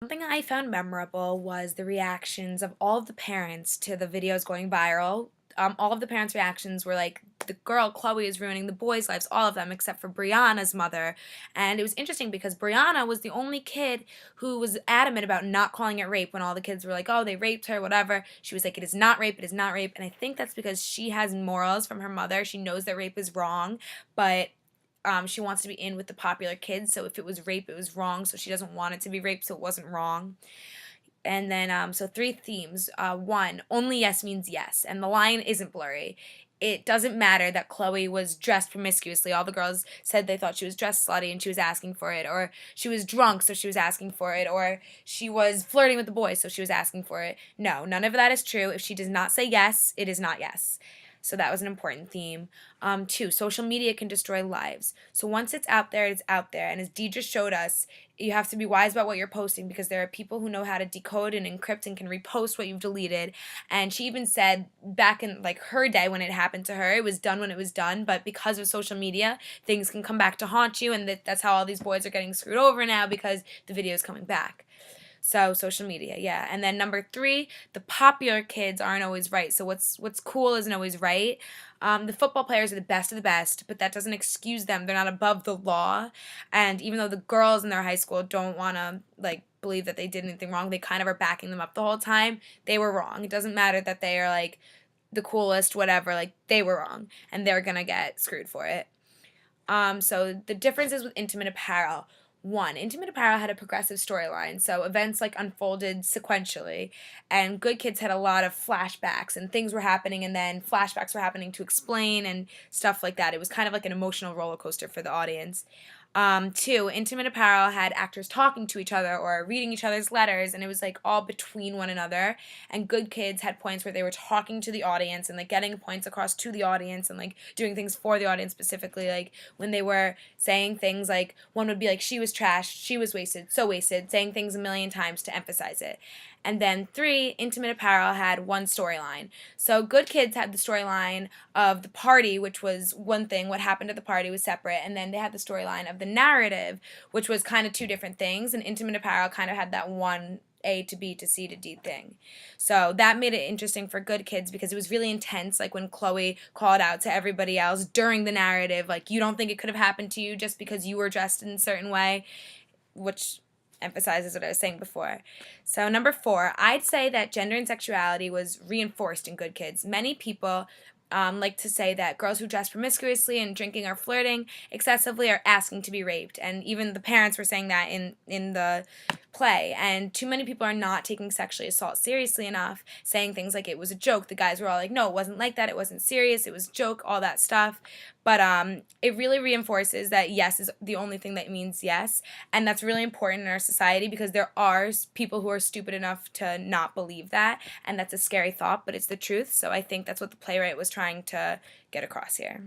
Something I found memorable was the reactions of all of the parents to the videos going viral. All of the parents' reactions were like, the girl, Chloe, is ruining the boys' lives, all of them, except for Brianna's mother. And it was interesting because Brianna was the only kid who was adamant about not calling it rape when all the kids were like, oh, they raped her, whatever. She was like, it is not rape, it is not rape. And I think that's because she has morals from her mother. She knows that rape is wrong, but she wants to be in with the popular kids, so if it was rape, it was wrong, so she doesn't want it to be rape, so it wasn't wrong. And then, so three themes. One, only yes means yes, and the line isn't blurry. It doesn't matter that Chloe was dressed promiscuously. All the girls said they thought she was dressed slutty and she was asking for it, or she was drunk, so she was asking for it, or she was flirting with the boys, so she was asking for it. No, none of that is true. If she does not say yes, it is not yes. So that was an important theme. Two, social media can destroy lives. So once it's out there, it's out there. And as Deidre showed us, you have to be wise about what you're posting because there are people who know how to decode and encrypt and can repost what you've deleted. And she even said back in like her day when it happened to her, it was done when it was done. But because of social media, things can come back to haunt you, and that's how all these boys are getting screwed over now because the video is coming back. So social media, yeah. And then number three, the popular kids aren't always right. So what's cool isn't always right. The football players are the best, but that doesn't excuse them. They're not above the law. And even though the girls in their high school don't want to like believe that they did anything wrong, they kind of are backing them up the whole time. They were wrong. It doesn't matter that they are like the coolest, whatever. Like they were wrong, and they're gonna get screwed for it. So the differences with Intimate Apparel. One, Intimate Apparel had a progressive storyline, so events like unfolded sequentially, and Good Kids had a lot of flashbacks, and things were happening, and then flashbacks were happening to explain and stuff like that. It was kind of like an emotional roller coaster for the audience. Two, Intimate Apparel had actors talking to each other or reading each other's letters, and it was like all between one another. And Good Kids had points where they were talking to the audience and like getting points across to the audience and like doing things for the audience specifically. Like when they were saying things like one would be like, she was trash, she was wasted, so wasted, saying things a million times to emphasize it. And then three, Intimate Apparel had one storyline. So Good Kids had the storyline of the party, which was one thing. What happened at the party was separate. And then they had the storyline of the narrative, which was kind of two different things. And Intimate Apparel kind of had that one A to B to C to D thing. So that made it interesting for Good Kids because it was really intense. Like when Chloe called out to everybody else during the narrative, like, you don't think it could have happened to you just because you were dressed in a certain way, which emphasizes what I was saying before. So number four, I'd say that gender and sexuality was reinforced in Good Kids. Many people like to say that girls who dress promiscuously and drinking or flirting excessively are asking to be raped, and even the parents were saying that in the play. And too many people are not taking sexually assault seriously enough, saying things like it was a joke. The guys were all like, no, it wasn't like that, it wasn't serious, it was a joke, all that stuff. But it really reinforces that yes is the only thing that means yes, and that's really important in our society because there are people who are stupid enough to not believe that, and that's a scary thought, but it's the truth. So I think that's what the playwright was trying to get across here.